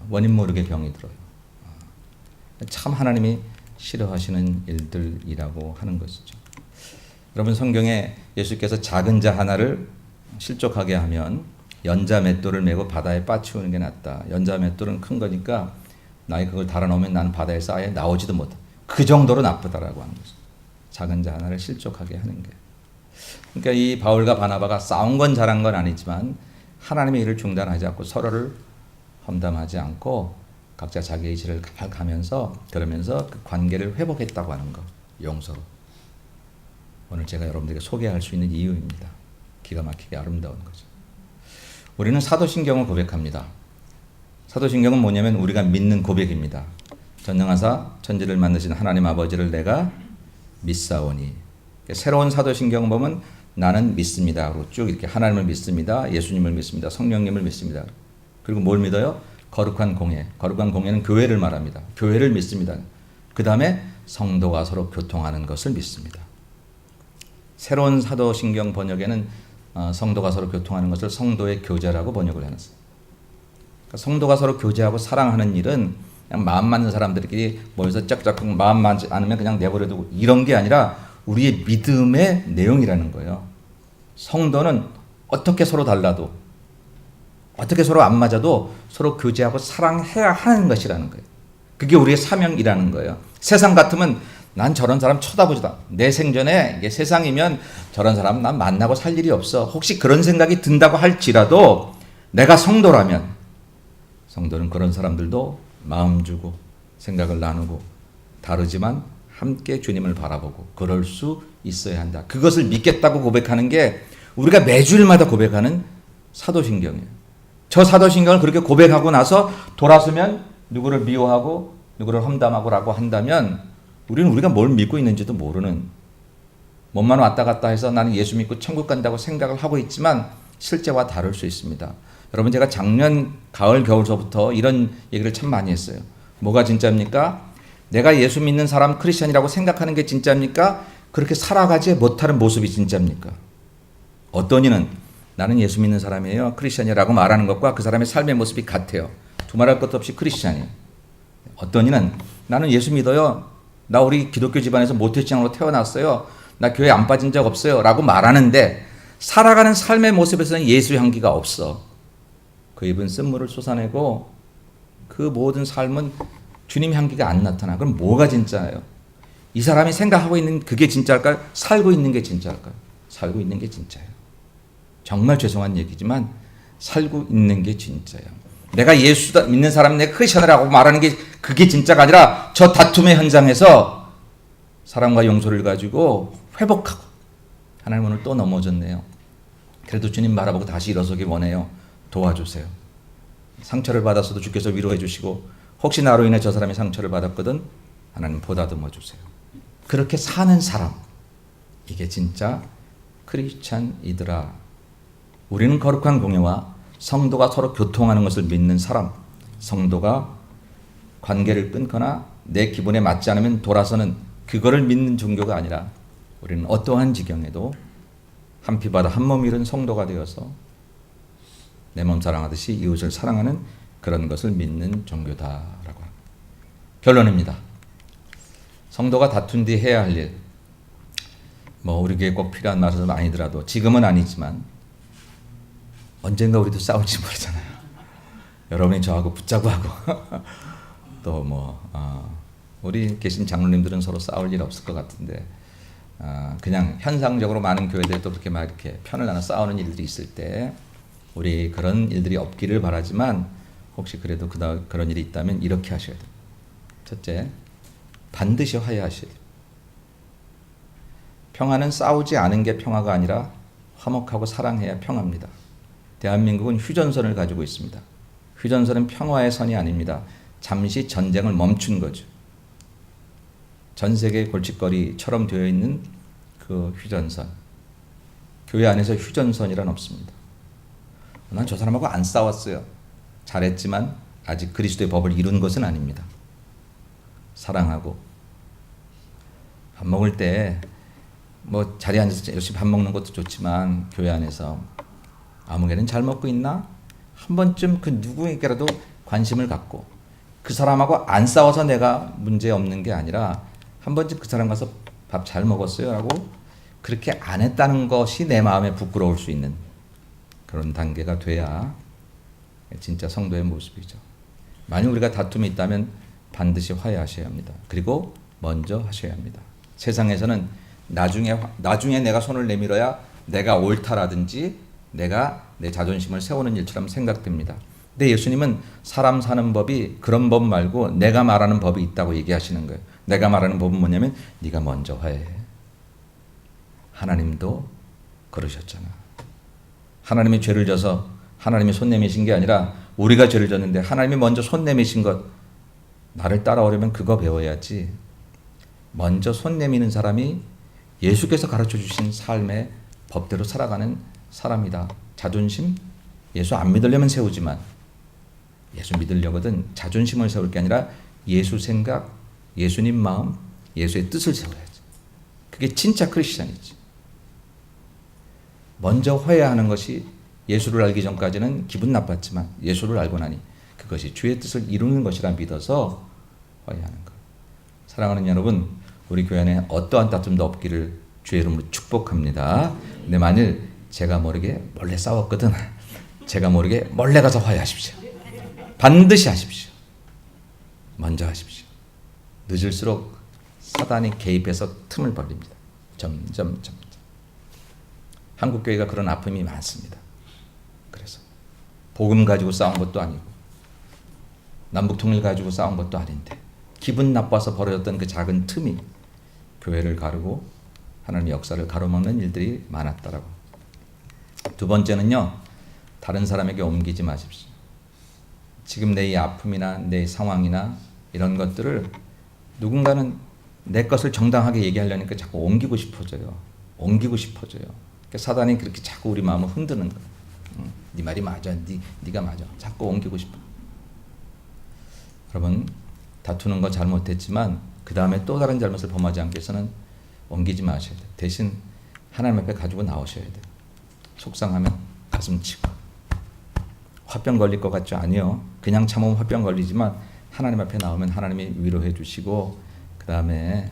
[SPEAKER 1] 원인 모르게 병이 들어요. 참 하나님이 싫어하시는 일들이라고 하는 것이죠. 여러분 성경에 예수께서 작은 자 하나를 실족하게 하면 연자 맷돌을 메고 바다에 빠치우는 게 낫다. 연자 맷돌은 큰 거니까 나이 그걸 달아놓으면 나는 바다에서 아예 나오지도 못해. 그 정도로 나쁘다라고 하는 거죠. 작은 자 하나를 실족하게 하는 게. 그러니까 이 바울과 바나바가 싸운 건 잘한 건 아니지만 하나님의 일을 중단하지 않고 서로를 험담하지 않고 각자 자기의 길을 가면서 그러면서 그 관계를 회복했다고 하는 거. 용서로. 오늘 제가 여러분들에게 소개할 수 있는 이유입니다. 기가 막히게 아름다운 거죠. 우리는 사도신경을 고백합니다. 사도신경은 뭐냐면 우리가 믿는 고백입니다. 전능하사 천지를 만드신 하나님 아버지를 내가 믿사오니. 새로운 사도신경 보면 나는 믿습니다. 그리고 쭉 이렇게 하나님을 믿습니다. 예수님을 믿습니다. 성령님을 믿습니다. 그리고 뭘 믿어요? 거룩한 공회. 거룩한 공회는 교회를 말합니다. 교회를 믿습니다. 그 다음에 성도가 서로 교통하는 것을 믿습니다. 새로운 사도신경 번역에는 성도가 서로 교통하는 것을 성도의 교제라고 번역을 해놨어요. 그러니까 성도가 서로 교제하고 사랑하는 일은 그냥 마음 맞는 사람들끼리 모여서 짝짝꿍 마음 맞지 않으면 그냥 내버려두고 이런 게 아니라 우리의 믿음의 내용이라는 거예요. 성도는 어떻게 서로 달라도 어떻게 서로 안 맞아도 서로 교제하고 사랑해야 하는 것이라는 거예요. 그게 우리의 사명이라는 거예요. 세상 같으면 난 저런 사람 쳐다보지도 내 생전에 이게 세상이면 저런 사람 난 만나고 살 일이 없어. 혹시 그런 생각이 든다고 할지라도 내가 성도라면 성도는 그런 사람들도 마음 주고 생각을 나누고 다르지만 함께 주님을 바라보고 그럴 수 있어야 한다. 그것을 믿겠다고 고백하는 게 우리가 매주일마다 고백하는 사도신경이에요. 저 사도신경을 그렇게 고백하고 나서 돌아서면 누구를 미워하고 누구를 험담하고라고 한다면 우리는 우리가 뭘 믿고 있는지도 모르는 몸만 왔다 갔다 해서 나는 예수 믿고 천국 간다고 생각을 하고 있지만 실제와 다를 수 있습니다. 여러분 제가 작년 가을 겨울서부터 이런 얘기를 참 많이 했어요. 뭐가 진짜입니까? 내가 예수 믿는 사람 크리스천이라고 생각하는 게 진짜입니까? 그렇게 살아가지 못하는 모습이 진짜입니까? 어떤 이는 나는 예수 믿는 사람이에요. 크리스천이라고 말하는 것과 그 사람의 삶의 모습이 같아요. 두말할 것도 없이 크리스천이에요. 어떤 이는 나는 예수 믿어요. 나 우리 기독교 집안에서 모태신앙으로 태어났어요. 나 교회 안 빠진 적 없어요. 라고 말하는데 살아가는 삶의 모습에서는 예수 향기가 없어. 그 입은 쓴물을 쏟아내고 그 모든 삶은 주님 향기가 안 나타나. 그럼 뭐가 진짜예요? 이 사람이 생각하고 있는 그게 진짜일까요? 살고 있는 게 진짜일까요? 살고 있는 게 진짜예요. 정말 죄송한 얘기지만 살고 있는 게 진짜예요. 내가 예수 믿는 사람 내가 크리스천이라고 말하는 게 그게 진짜가 아니라 저 다툼의 현장에서 사랑과 용서를 가지고 회복하고 하나님 오늘 또 넘어졌네요. 그래도 주님 바라보고 다시 일어서기 원해요. 도와주세요. 상처를 받았어도 주께서 위로해 주시고 혹시 나로 인해 저 사람이 상처를 받았거든 하나님 보다듬어 주세요. 그렇게 사는 사람, 이게 진짜 크리스찬이더라. 우리는 거룩한 공예와 성도가 서로 교통하는 것을 믿는 사람, 성도가 관계를 끊거나 내 기분에 맞지 않으면 돌아서는 그거를 믿는 종교가 아니라 우리는 어떠한 지경에도 한 피 바다 한 몸 이룬 성도가 되어서 내 몸 사랑하듯이 이웃을 사랑하는 그런 것을 믿는 종교다라고 합니다. 결론입니다. 성도가 다툰 뒤 해야 할 일, 우리 교회에 꼭 필요한 말은 아니더라도 지금은 아니지만 언젠가 우리도 싸울지 모르잖아요. 여러분이 저하고 붙자고 하고 또 우리 계신 장로님들은 서로 싸울 일 없을 것 같은데 그냥 현상적으로 많은 교회들도 그렇게 막 이렇게 편을 나눠 싸우는 일들이 있을 때 우리 그런 일들이 없기를 바라지만 혹시 그래도 그런 일이 있다면 이렇게 하셔야 돼요. 첫째, 반드시 화해하셔야 돼요. 평화는 싸우지 않은 게 평화가 아니라 화목하고 사랑해야 평화입니다. 대한민국은 휴전선을 가지고 있습니다. 휴전선은 평화의 선이 아닙니다. 잠시 전쟁을 멈춘 거죠. 전 세계 골칫거리처럼 되어 있는 그 휴전선. 교회 안에서 휴전선이란 없습니다. 난 저 사람하고 안 싸웠어요. 잘했지만 아직 그리스도의 법을 이룬 것은 아닙니다. 사랑하고 밥 먹을 때 자리에 앉아서 열심히 밥 먹는 것도 좋지만 교회 안에서 아무개는 잘 먹고 있나? 한 번쯤 그 누구에게라도 관심을 갖고 그 사람하고 안 싸워서 내가 문제 없는 게 아니라 한 번쯤 그 사람 가서 밥 잘 먹었어요 라고 그렇게 안 했다는 것이 내 마음에 부끄러울 수 있는 그런 단계가 돼야 진짜 성도의 모습이죠. 만약 우리가 다툼이 있다면 반드시 화해하셔야 합니다. 그리고 먼저 하셔야 합니다. 세상에서는 나중에 내가 손을 내밀어야 내가 옳다라든지 내가 내 자존심을 세우는 일처럼 생각됩니다. 근데 예수님은 사람 사는 법이 그런 법 말고 내가 말하는 법이 있다고 얘기하시는 거예요. 내가 말하는 법은 뭐냐면 네가 먼저 화해해. 하나님도 그러셨잖아. 하나님이 죄를 져서 하나님이 손 내미신 게 아니라 우리가 죄를 졌는데 하나님이 먼저 손 내미신 것, 나를 따라오려면 그거 배워야지. 먼저 손 내미는 사람이 예수께서 가르쳐 주신 삶의 법대로 살아가는 사람이다. 자존심? 예수 안 믿으려면 세우지만 예수 믿으려거든 자존심을 세울 게 아니라 예수 생각, 예수님 마음, 예수의 뜻을 세워야지. 그게 진짜 크리스찬이지. 먼저 화해하는 것이 예수를 알기 전까지는 기분 나빴지만 예수를 알고 나니 그것이 주의 뜻을 이루는 것이라 믿어서 화해하는 것. 사랑하는 여러분, 우리 교회 안에 어떠한 다툼도 없기를 주의 이름으로 축복합니다. 근데 만일 제가 모르게 몰래 싸웠거든, 제가 모르게 몰래 가서 화해하십시오. 반드시 하십시오. 먼저 하십시오. 늦을수록 사단이 개입해서 틈을 벌립니다. 점점. 한국교회가 그런 아픔이 많습니다. 그래서 복음 가지고 싸운 것도 아니고 남북통일 가지고 싸운 것도 아닌데 기분 나빠서 벌어졌던 그 작은 틈이 교회를 가르고 하나님의 역사를 가로막는 일들이 많았다라고. 두 번째는요, 다른 사람에게 옮기지 마십시오. 지금 내 이 아픔이나 내 상황이나 이런 것들을 누군가는 내 것을 정당하게 얘기하려니까 자꾸 옮기고 싶어져요. 그러니까 사단이 그렇게 자꾸 우리 마음을 흔드는 거예요. 네 말이 맞아, 네가 맞아. 자꾸 옮기고 싶어. 여러분, 다투는 거 잘못했지만 그 다음에 또 다른 잘못을 범하지 않기 위해서는 옮기지 마셔야 돼요. 대신 하나님 앞에 가지고 나오셔야 돼요. 속상하면 가슴 치고. 화병 걸릴 것 같죠? 아니요. 그냥 참으면 화병 걸리지만 하나님 앞에 나오면 하나님이 위로해 주시고 그 다음에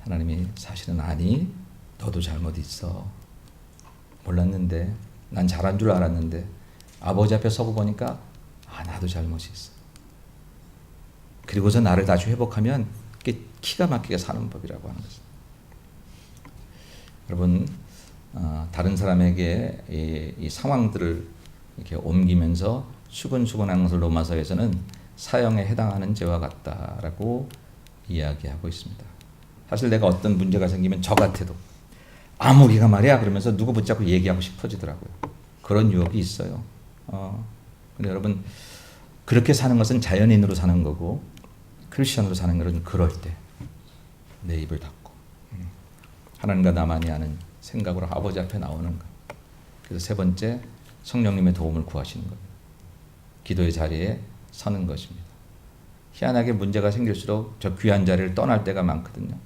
[SPEAKER 1] 하나님이 사실은 아니, 너도 잘못 있어. 몰랐는데, 난 잘한 줄 알았는데 아버지 앞에 서고 보니까 나도 잘못이 있어. 그리고서 나를 다시 회복하면 그게 기가 막히게 사는 법이라고 하는 것입니다. 여러분, 다른 사람에게 이 상황들을 이렇게 옮기면서 수근수근하는 것을 로마서에서는 사형에 해당하는 죄와 같다라고 이야기하고 있습니다. 사실 내가 어떤 문제가 생기면 저 같아도 아무개가 말이야 그러면서 누구 붙잡고 얘기하고 싶어지더라고요. 그런 유혹이 있어요. 근데 여러분, 그렇게 사는 것은 자연인으로 사는 거고 크리스천으로 사는 것은 그럴 때 내 입을 닫고 하나님과 나만이 아는 생각으로 아버지 앞에 나오는 것. 그래서 세 번째, 성령님의 도움을 구하시는 겁니다. 기도의 자리에 서는 것입니다. 희한하게 문제가 생길수록 저 귀한 자리를 떠날 때가 많거든요.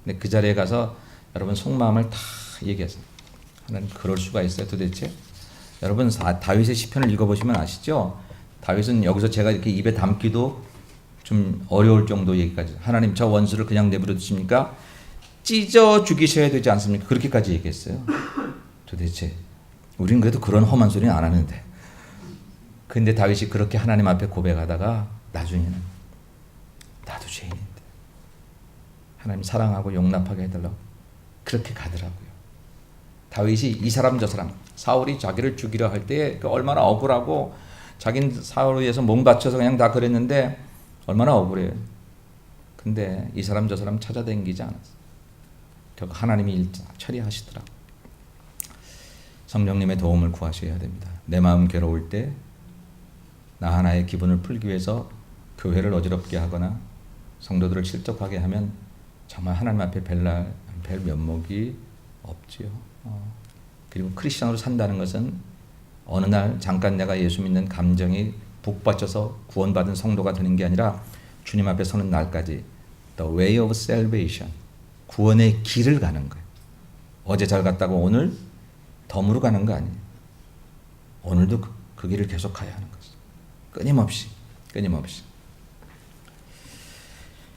[SPEAKER 1] 근데 그 자리에 가서 여러분 속마음을 다 얘기하세요. 하나님, 그럴 수가 있어요 도대체? 여러분 다윗의 시편을 읽어보시면 아시죠? 다윗은 여기서 제가 이렇게 입에 담기도 좀 어려울 정도 얘기까지, 하나님 저 원수를 그냥 내버려 두십니까? 찢어 죽이셔야 되지 않습니까? 그렇게까지 얘기했어요. 도대체 우린 그래도 그런 험한 소리는 안 하는데. 근데 다윗이 그렇게 하나님 앞에 고백하다가 나중에는 나도 죄인인데 하나님 사랑하고 용납하게 해달라고 그렇게 가더라고요. 다윗이 이 사람 저 사람, 사울이 자기를 죽이려 할 때 얼마나 억울하고, 자기는 사울을 위해서 몸 바쳐서 그냥 다 그랬는데 얼마나 억울해요. 근데 이 사람 저 사람 찾아다니지 않았어. 결국 하나님이 일 처리하시더라고. 성령님의 도움을 구하셔야 됩니다. 내 마음 괴로울 때 나 하나의 기분을 풀기 위해서 교회를 어지럽게 하거나 성도들을 실족하게 하면 정말 하나님 앞에 뵐 면목이 없지요. 그리고 크리스천으로 산다는 것은 어느 날 잠깐 내가 예수 믿는 감정이 북받쳐서 구원받은 성도가 되는 게 아니라 주님 앞에 서는 날까지 The way of salvation, 구원의 길을 가는 거예요. 어제 잘 갔다고 오늘 덤으로 가는 거 아니에요. 오늘도 그 길을 계속 가야 하는 거죠. 끊임없이.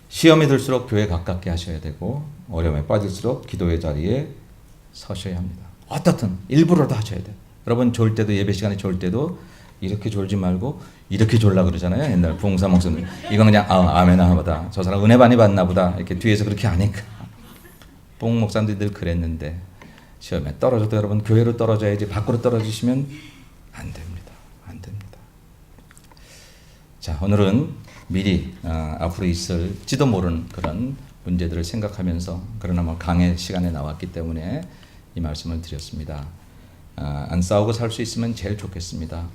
[SPEAKER 1] 시험이 들수록 교회 가깝게 하셔야 되고, 어려움에 빠질수록 기도의 자리에 서셔야 합니다. 어떻든 일부러도 하셔야 돼요. 여러분 졸 때도, 예배 시간에 졸 때도 이렇게 졸지 말고 이렇게 졸라 그러잖아요. 옛날 부흥사 목사님. 이건 그냥 아멘 하보다 저 사람 은혜 많이 받나 보다 이렇게 뒤에서 그렇게 하니까. 부흥 목사님들이 늘 그랬는데 시험에 떨어져도 여러분 교회로 떨어져야지 밖으로 떨어지시면 안 됩니다. 자, 오늘은 미리 앞으로 있을지도 모르는 그런 문제들을 생각하면서, 그러나 뭐 강의 시간에 나왔기 때문에 이 말씀을 드렸습니다. 안 싸우고 살 수 있으면 제일 좋겠습니다.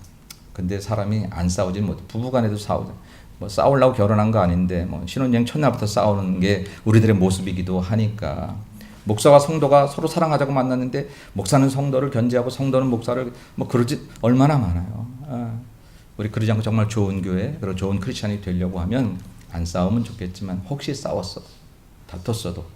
[SPEAKER 1] 근데 사람이 안 싸우지 못해. 부부간에도 싸우죠. 뭐 싸우려고 결혼한 거 아닌데 뭐 신혼여행 첫날부터 싸우는 게 우리들의 모습이기도 하니까, 목사와 성도가 서로 사랑하자고 만났는데 목사는 성도를 견제하고 성도는 목사를 뭐 그러지 얼마나 많아요. 우리 그러지 않고 정말 좋은 교회, 그리고 좋은 크리스찬이 되려고 하면 안 싸우면 좋겠지만 혹시 싸웠어, 다퉜어도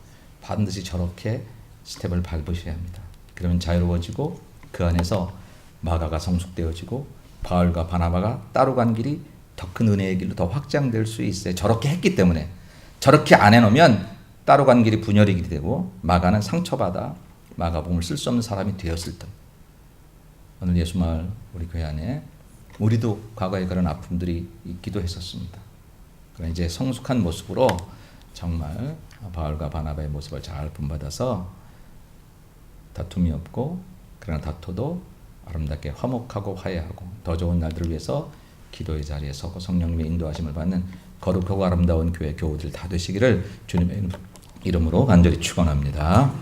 [SPEAKER 1] 반드시 저렇게 스텝을 밟으셔야 합니다. 그러면 자유로워지고 그 안에서 마가가 성숙되어지고 바울과 바나바가 따로 간 길이 더 큰 은혜의 길로 더 확장될 수 있어요. 저렇게 했기 때문에. 저렇게 안 해놓으면 따로 간 길이 분열의 길이 되고 마가는 상처받아 마가복음을 쓸 수 없는 사람이 되었을 때, 오늘 예수마을 우리 교회 안에 우리도 과거에 그런 아픔들이 있기도 했었습니다. 그러나 이제 성숙한 모습으로 정말 바울과 바나바의 모습을 잘 본받아서 다툼이 없고, 그러나 다퉈도 아름답게 화목하고 화해하고 더 좋은 날들을 위해서 기도의 자리에 서고 성령님의 인도하심을 받는 거룩하고 아름다운 교회 교우들 다 되시기를 주님의 이름으로 간절히 축원합니다.